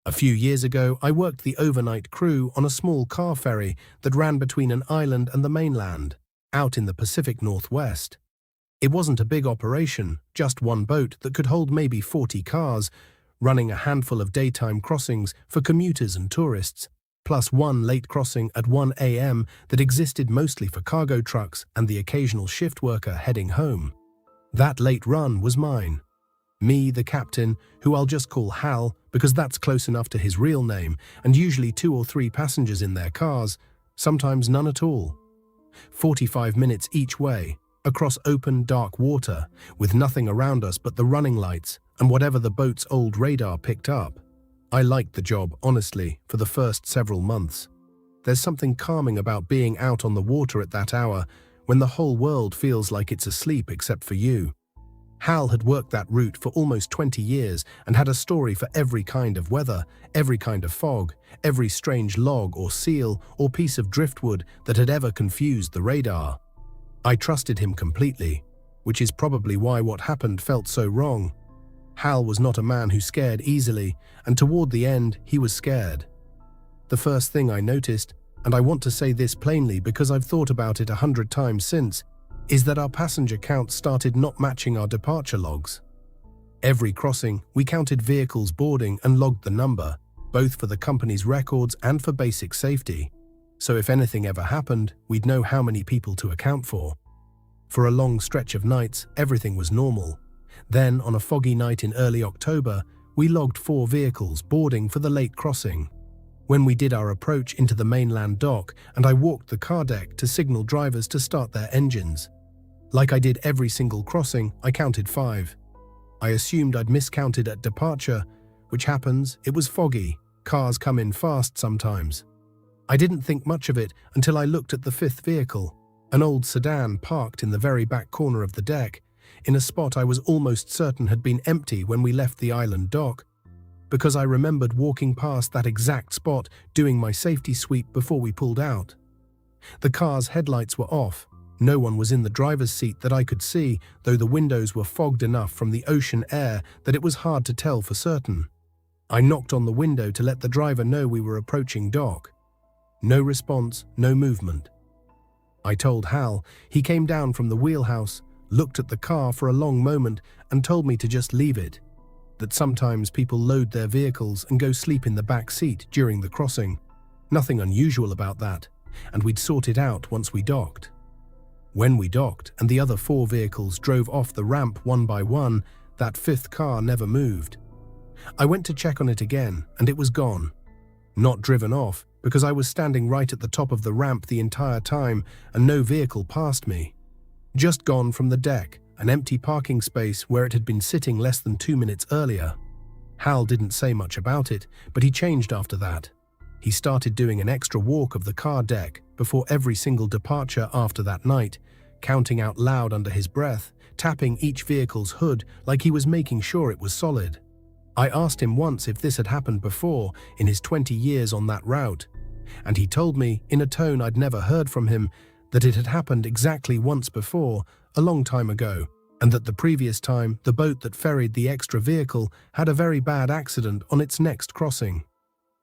A few years ago, I worked the overnight crew on a small car ferry that ran between an island and the mainland, out in the Pacific Northwest. It wasn't a big operation, just one boat that could hold maybe 40 cars, running a handful of daytime crossings for commuters and tourists, plus one late crossing at 1 a.m. that existed mostly for cargo trucks and the occasional shift worker heading home. That late run was mine. Me, the captain, who I'll just call Hal because that's close enough to his real name, and usually 2 or 3 passengers in their cars, sometimes none at all. 45 minutes each way, across open, dark water, with nothing around us but the running lights and whatever the boat's old radar picked up. I liked the job, honestly, for the first several months. There's something calming about being out on the water at that hour when the whole world feels like it's asleep except for you. Hal had worked that route for almost 20 years and had a story for every kind of weather, every kind of fog, every strange log or seal or piece of driftwood that had ever confused the radar. I trusted him completely, which is probably why what happened felt so wrong. Hal was not a man who scared easily, and toward the end, he was scared. The first thing I noticed, and I want to say this plainly because I've thought about it 100 times since, is that our passenger count started not matching our departure logs. Every crossing, we counted vehicles boarding and logged the number, both for the company's records and for basic safety. So if anything ever happened, we'd know how many people to account for. For a long stretch of nights, everything was normal. Then, on a foggy night in early October, we logged 4 vehicles boarding for the late crossing. When we did our approach into the mainland dock and I walked the car deck to signal drivers to start their engines. Like I did every single crossing, I counted 5. I assumed I'd miscounted at departure, which happens, it was foggy, cars come in fast sometimes. I didn't think much of it until I looked at the 5th vehicle, an old sedan parked in the very back corner of the deck, in a spot I was almost certain had been empty when we left the island dock, because I remembered walking past that exact spot doing my safety sweep before we pulled out. The car's headlights were off. No one was in the driver's seat that I could see, though the windows were fogged enough from the ocean air that it was hard to tell for certain. I knocked on the window to let the driver know we were approaching dock. No response, no movement. I told Hal. He came down from the wheelhouse, looked at the car for a long moment and told me to just leave it. That sometimes people load their vehicles and go sleep in the back seat during the crossing. Nothing unusual about that, and we'd sort it out once we docked. When we docked and the other 4 vehicles drove off the ramp one by one, that 5th car never moved. I went to check on it again, and it was gone. Not driven off, because I was standing right at the top of the ramp the entire time and no vehicle passed me. Just gone from the deck, an empty parking space where it had been sitting less than 2 minutes earlier. Hal didn't say much about it, but he changed after that. He started doing an extra walk of the car deck before every single departure after that night, counting out loud under his breath, tapping each vehicle's hood like he was making sure it was solid. I asked him once if this had happened before in his 20 years on that route, and he told me, in a tone I'd never heard from him, that it had happened exactly once before, a long time ago, and that the previous time the boat that ferried the extra vehicle had a very bad accident on its next crossing.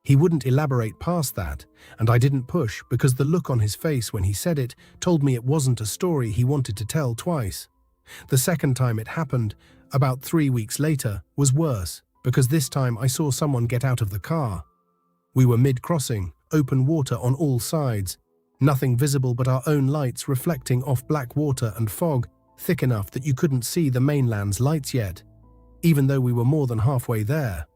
He wouldn't elaborate past that, and I didn't push because the look on his face when he said it told me it wasn't a story he wanted to tell twice. The second time it happened, about 3 weeks later, was worse, because this time I saw someone get out of the car. We were mid-crossing, open water on all sides, nothing visible but our own lights reflecting off black water and fog, thick enough that you couldn't see the mainland's lights yet, even though we were more than halfway there.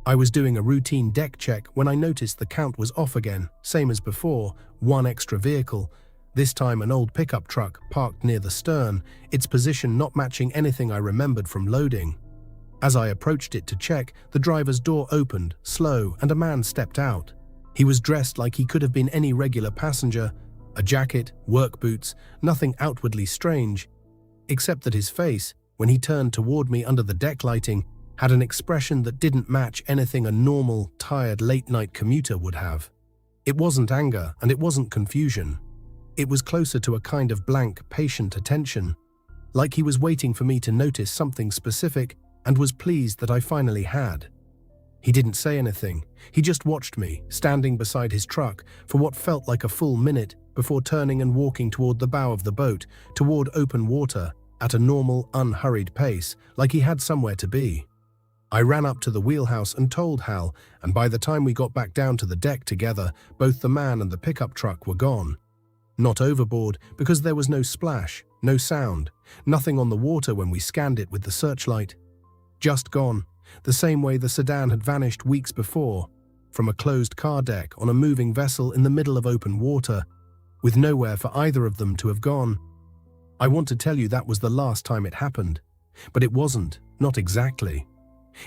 I was doing a routine deck check when I noticed the count was off again, same as before, 1 extra vehicle, this time an old pickup truck parked near the stern, its position not matching anything I remembered from loading. As I approached it to check, the driver's door opened, slow, and a man stepped out. He was dressed like he could have been any regular passenger, a jacket, work boots, nothing outwardly strange, except that his face, when he turned toward me under the deck lighting, had an expression that didn't match anything a normal, tired late-night commuter would have. It wasn't anger and it wasn't confusion. It was closer to a kind of blank, patient attention, like he was waiting for me to notice something specific and was pleased that I finally had. He didn't say anything. He just watched me, standing beside his truck, for what felt like a full minute before turning and walking toward the bow of the boat, toward open water, at a normal, unhurried pace, like he had somewhere to be. I ran up to the wheelhouse and told Hal, and by the time we got back down to the deck together, both the man and the pickup truck were gone. Not overboard, because there was no splash, no sound, nothing on the water when we scanned it with the searchlight. Just gone, the same way the sedan had vanished weeks before, from a closed car deck on a moving vessel in the middle of open water, with nowhere for either of them to have gone. I want to tell you that was the last time it happened, but it wasn't, not exactly.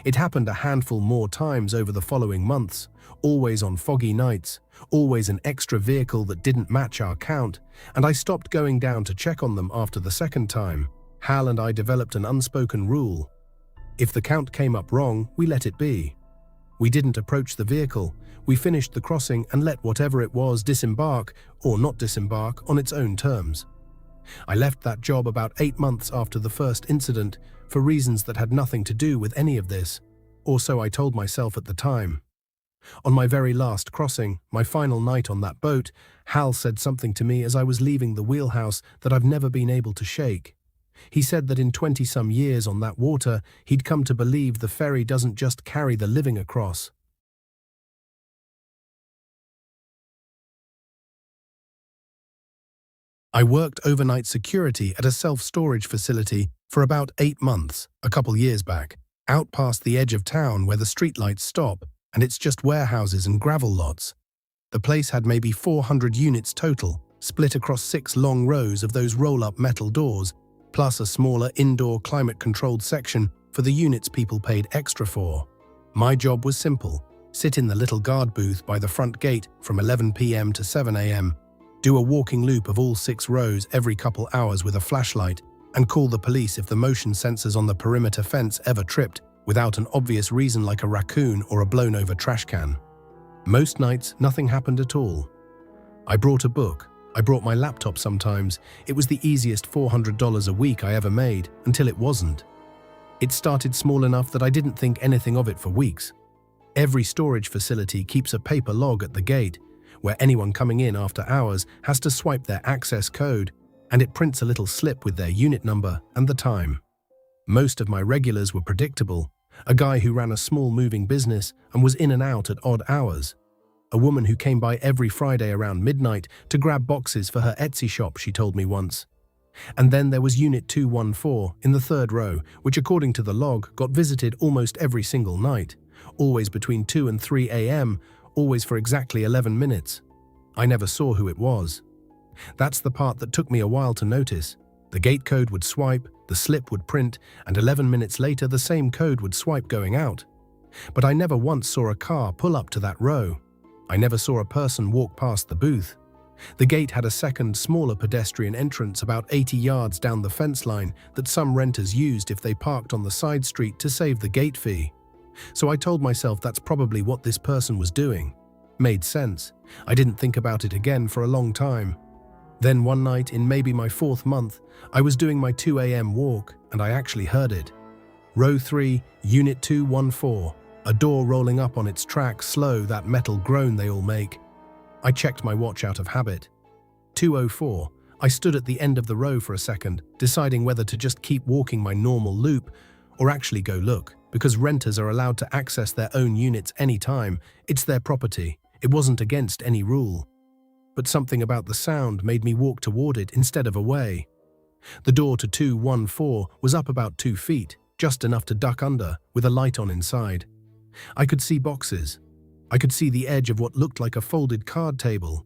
It happened a handful more times over the following months, always on foggy nights, always an extra vehicle that didn't match our count, and I stopped going down to check on them after the second time. Hal and I developed an unspoken rule. If the count came up wrong, we let it be. We didn't approach the vehicle. We finished the crossing and let whatever it was disembark, or not disembark, on its own terms. I left that job about 8 months after the first incident, for reasons that had nothing to do with any of this, or so I told myself at the time. On my very last crossing, my final night on that boat, Hal said something to me as I was leaving the wheelhouse that I've never been able to shake. He said that in 20-some years on that water, he'd come to believe the ferry doesn't just carry the living across. I worked overnight security at a self-storage facility for about 8 months, a couple years back, out past the edge of town where the streetlights stop, and it's just warehouses and gravel lots. The place had maybe 400 units total, split across 6 long rows of those roll-up metal doors, plus a smaller indoor climate-controlled section for the units people paid extra for. My job was simple: sit in the little guard booth by the front gate from 11 p.m. to 7 a.m., do a walking loop of all 6 rows every couple hours with a flashlight, and call the police if the motion sensors on the perimeter fence ever tripped without an obvious reason like a raccoon or a blown-over trash can. Most nights, nothing happened at all. I brought a book. I brought my laptop sometimes. It was the easiest $400 a week I ever made, until it wasn't. It started small enough that I didn't think anything of it for weeks. Every storage facility keeps a paper log at the gate, where anyone coming in after hours has to swipe their access code, and it prints a little slip with their unit number and the time. Most of my regulars were predictable: a guy who ran a small moving business and was in and out at odd hours, a woman who came by every Friday around midnight to grab boxes for her Etsy shop, she told me once. And then there was Unit 214 in the 3rd row, which according to the log got visited almost every single night, always between 2 and 3 a.m., always for exactly 11 minutes. I never saw who it was. That's the part that took me a while to notice. The gate code would swipe, the slip would print, and 11 minutes later the same code would swipe going out. But I never once saw a car pull up to that row. I never saw a person walk past the booth. The gate had a second, smaller pedestrian entrance about 80 yards down the fence line that some renters used if they parked on the side street to save the gate fee. So I told myself that's probably what this person was doing. Made sense. I didn't think about it again for a long time. Then one night in maybe my 4th month, I was doing my 2 a.m. walk and I actually heard it. Row 3, Unit 214, a door rolling up on its track, slow, that metal groan they all make. I checked my watch out of habit. 2:04. I stood at the end of the row for a second, deciding whether to just keep walking my normal loop or actually go look, because renters are allowed to access their own units anytime. It's their property. It wasn't against any rule. But something about the sound made me walk toward it instead of away. The door to 214 was up about 2 feet, just enough to duck under, with a light on inside. I could see boxes. I could see the edge of what looked like a folded card table.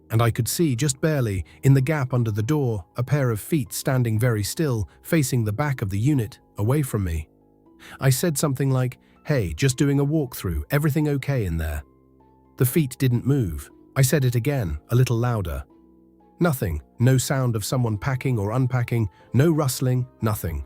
And I could see, just barely, in the gap under the door, a pair of feet standing very still, facing the back of the unit, away from me. I said something like, "Hey, just doing a walkthrough, everything okay in there?" The feet didn't move. I said it again, a little louder. Nothing, no sound of someone packing or unpacking, no rustling, nothing.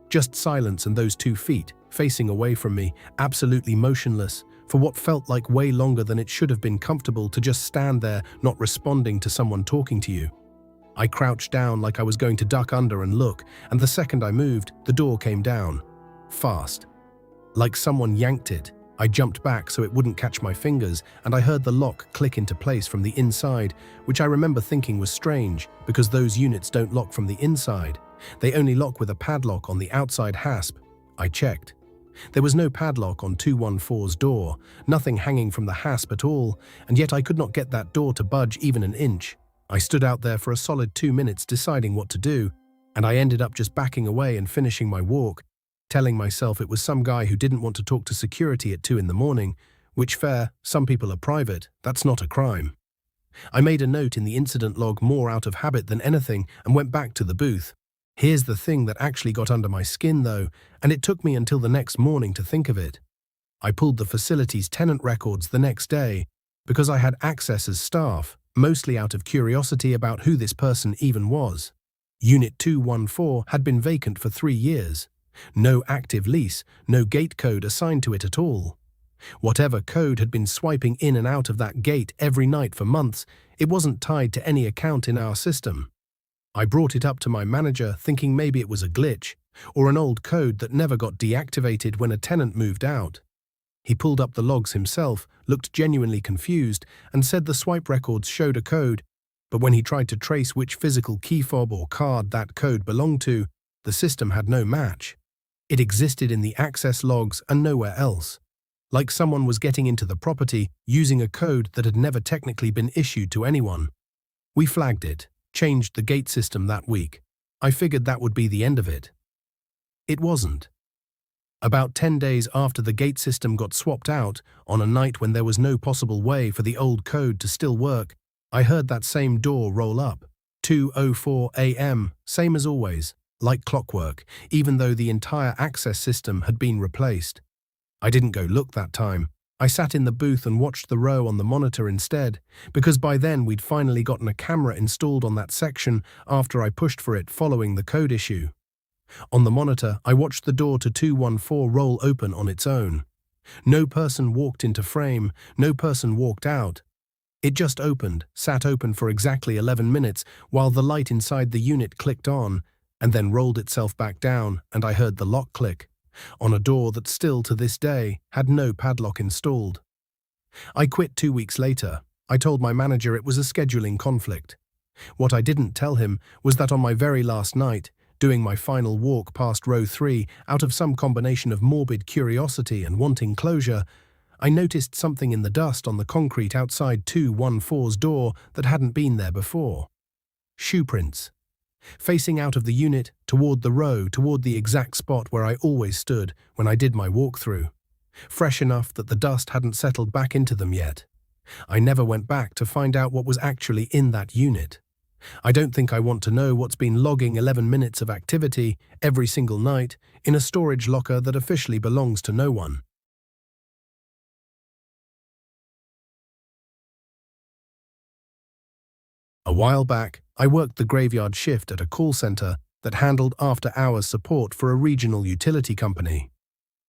Just silence and those 2 feet, facing away from me, absolutely motionless, for what felt like way longer than it should have been comfortable to just stand there, not responding to someone talking to you. I crouched down like I was going to duck under and look, and the second I moved, the door came down. Fast. Like someone yanked it. I jumped back so it wouldn't catch my fingers, and I heard the lock click into place from the inside, which I remember thinking was strange because those units don't lock from the inside. They only lock with a padlock on the outside hasp. I checked. There was no padlock on 214's door, nothing hanging from the hasp at all, and yet I could not get that door to budge even an inch. I stood out there for a solid 2 minutes deciding what to do, and I ended up just backing away and finishing my walk, telling myself it was some guy who didn't want to talk to security at 2 in the morning, which fair, some people are private, that's not a crime. I made a note in the incident log more out of habit than anything and went back to the booth. Here's the thing that actually got under my skin though, and it took me until the next morning to think of it. I pulled the facility's tenant records the next day because I had access as staff, mostly out of curiosity about who this person even was. Unit 214 had been vacant for 3 years. No active lease, no gate code assigned to it at all. Whatever code had been swiping in and out of that gate every night for months, it wasn't tied to any account in our system. I brought it up to my manager thinking maybe it was a glitch, or an old code that never got deactivated when a tenant moved out. He pulled up the logs himself, looked genuinely confused, and said the swipe records showed a code, but when he tried to trace which physical key fob or card that code belonged to, the system had no match. It existed in the access logs and nowhere else. Like someone was getting into the property using a code that had never technically been issued to anyone. We flagged it, changed the gate system that week. I figured that would be the end of it. It wasn't. About 10 days after the gate system got swapped out, on a night when there was no possible way for the old code to still work, I heard that same door roll up. 2:04 a.m., same as always, like clockwork, even though the entire access system had been replaced. I didn't go look that time. I sat in the booth and watched the row on the monitor instead, because by then we'd finally gotten a camera installed on that section after I pushed for it following the code issue. On the monitor, I watched the door to 214 roll open on its own. No person walked into frame, no person walked out. It just opened, sat open for exactly 11 minutes while the light inside the unit clicked on, and then rolled itself back down, and I heard the lock click, on a door that still to this day had no padlock installed. I quit 2 weeks later. I told my manager it was a scheduling conflict. What I didn't tell him was that on my very last night, doing my final walk past row 3 out of some combination of morbid curiosity and wanting closure, I noticed something in the dust on the concrete outside 214's door that hadn't been there before. Shoe prints. Facing out of the unit, toward the row, toward the exact spot where I always stood when I did my walkthrough. Fresh enough that the dust hadn't settled back into them yet. I never went back to find out what was actually in that unit. I don't think I want to know what's been logging 11 minutes of activity every single night in a storage locker that officially belongs to no one. A while back, I worked the graveyard shift at a call center that handled after-hours support for a regional utility company.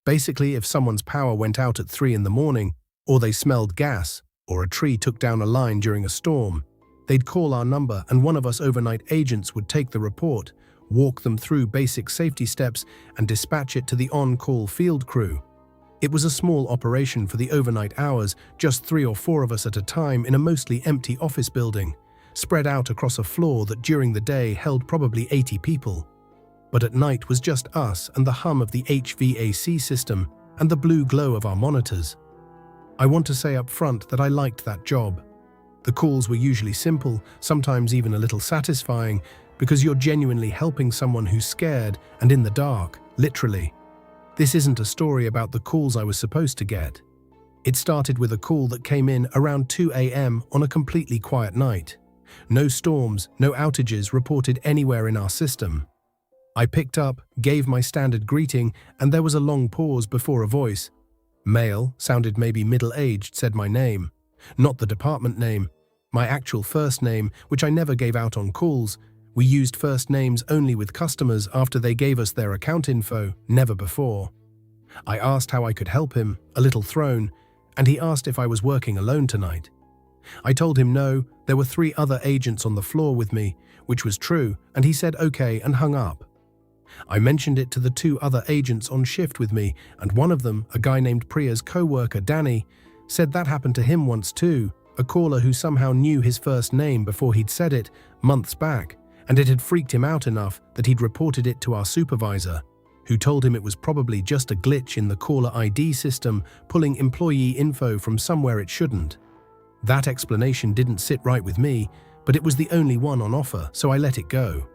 Basically, if someone's power went out at 3 in the morning, or they smelled gas, or a tree took down a line during a storm, they'd call our number and one of us overnight agents would take the report, walk them through basic safety steps, and dispatch it to the on-call field crew. It was a small operation for the overnight hours, just 3 or 4 of us at a time in a mostly empty office building, spread out across a floor that during the day held probably 80 people. But at night was just us and the hum of the HVAC system and the blue glow of our monitors. I want to say up front that I liked that job. The calls were usually simple, sometimes even a little satisfying, because you're genuinely helping someone who's scared and in the dark, literally. This isn't a story about the calls I was supposed to get. It started with a call that came in around 2 a.m. on a completely quiet night. No storms, no outages reported anywhere in our system. I picked up, gave my standard greeting, and there was a long pause before a voice. Male, sounded maybe middle-aged, said my name. Not the department name. My actual first name, which I never gave out on calls. We used first names only with customers after they gave us their account info, never before. I asked how I could help him, a little thrown, and he asked if I was working alone tonight. I told him no, there were 3 other agents on the floor with me, which was true, and he said okay and hung up. I mentioned it to the two other agents on shift with me, and one of them, a guy named Priya's co-worker Danny, said that happened to him once too, a caller who somehow knew his first name before he'd said it, months back, and it had freaked him out enough that he'd reported it to our supervisor, who told him it was probably just a glitch in the caller ID system pulling employee info from somewhere it shouldn't. That explanation didn't sit right with me, but it was the only one on offer, so I let it go.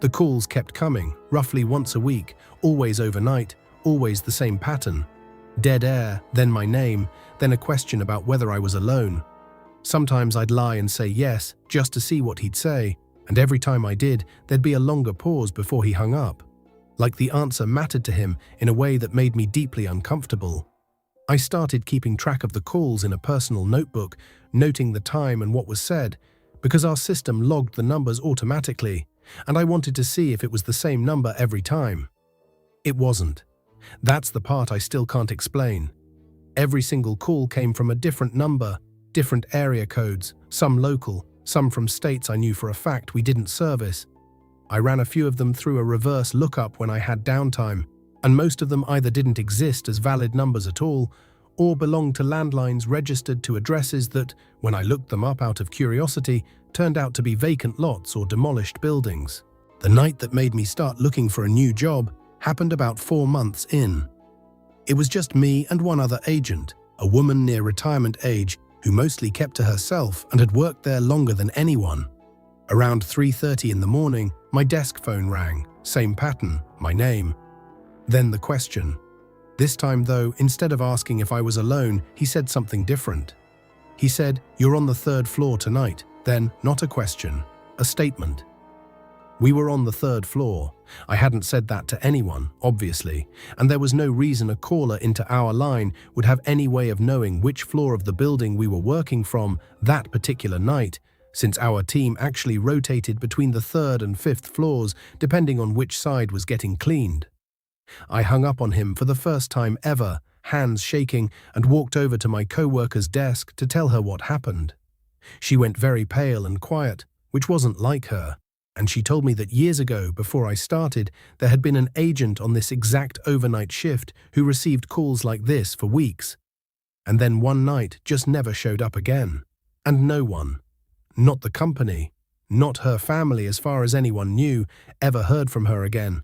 The calls kept coming, roughly once a week, always overnight, always the same pattern. Dead air, then my name, then a question about whether I was alone. Sometimes I'd lie and say yes, just to see what he'd say, and every time I did, there'd be a longer pause before he hung up. Like the answer mattered to him in a way that made me deeply uncomfortable. I started keeping track of the calls in a personal notebook, noting the time and what was said, because our system logged the numbers automatically, and I wanted to see if it was the same number every time. It wasn't. That's the part I still can't explain. Every single call came from a different number, different area codes, some local, some from states I knew for a fact we didn't service. I ran a few of them through a reverse lookup when I had downtime, and most of them either didn't exist as valid numbers at all, or belonged to landlines registered to addresses that, when I looked them up out of curiosity, turned out to be vacant lots or demolished buildings. The night that made me start looking for a new job happened about 4 months in. It was just me and one other agent, a woman near retirement age who mostly kept to herself and had worked there longer than anyone. Around 3:30 in the morning, my desk phone rang, same pattern, my name. Then the question. This time though, instead of asking if I was alone, he said something different. He said, "You're on the 3rd floor tonight." Then, not a question, a statement. We were on the 3rd floor. I hadn't said that to anyone, obviously, and there was no reason a caller into our line would have any way of knowing which floor of the building we were working from that particular night, since our team actually rotated between the 3rd and 5th floors depending on which side was getting cleaned. I hung up on him for the first time ever, hands shaking, and walked over to my co-worker's desk to tell her what happened. She went very pale and quiet, which wasn't like her, and she told me that years ago, before I started, there had been an agent on this exact overnight shift who received calls like this for weeks, and then one night just never showed up again. And no one, not the company, not her family as far as anyone knew, ever heard from her again.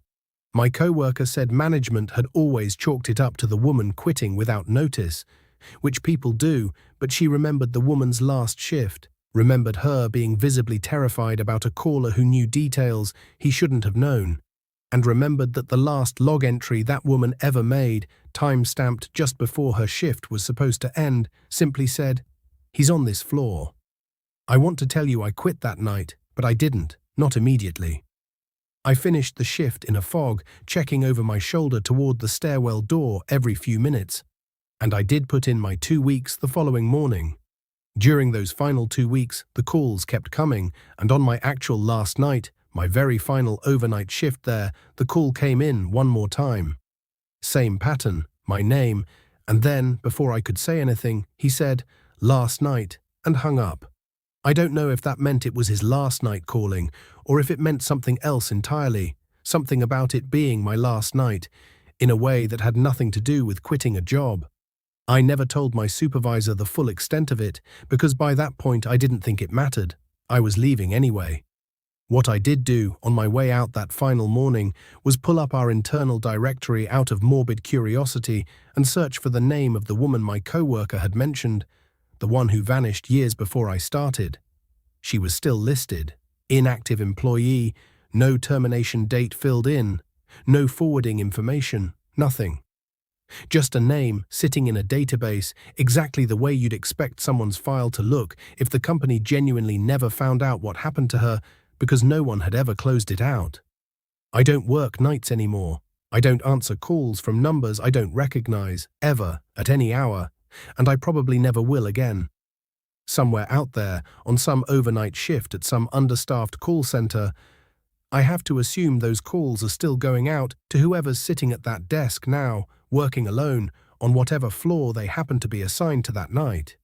My co-worker said management had always chalked it up to the woman quitting without notice, which people do, but she remembered the woman's last shift, remembered her being visibly terrified about a caller who knew details he shouldn't have known, and remembered that the last log entry that woman ever made, time-stamped just before her shift was supposed to end, simply said, "He's on this floor." I want to tell you I quit that night, but I didn't, not immediately. I finished the shift in a fog, checking over my shoulder toward the stairwell door every few minutes, and I did put in my 2 weeks the following morning. During those final 2 weeks, the calls kept coming, and on my actual last night, my very final overnight shift there, the call came in one more time. Same pattern, my name, and then, before I could say anything, he said, "Last night," and hung up. I don't know if that meant it was his last night calling, or if it meant something else entirely, something about it being my last night, in a way that had nothing to do with quitting a job. I never told my supervisor the full extent of it, because by that point I didn't think it mattered. I was leaving anyway. What I did do on my way out that final morning was pull up our internal directory out of morbid curiosity and search for the name of the woman my co-worker had mentioned, the one who vanished years before I started. She was still listed, inactive employee, no termination date filled in, no forwarding information, nothing. Just a name sitting in a database, exactly the way you'd expect someone's file to look if the company genuinely never found out what happened to her because no one had ever closed it out. I don't work nights anymore. I don't answer calls from numbers I don't recognize, ever, at any hour, and I probably never will again. Somewhere out there, on some overnight shift at some understaffed call center, I have to assume those calls are still going out to whoever's sitting at that desk now, working alone, on whatever floor they happen to be assigned to that night.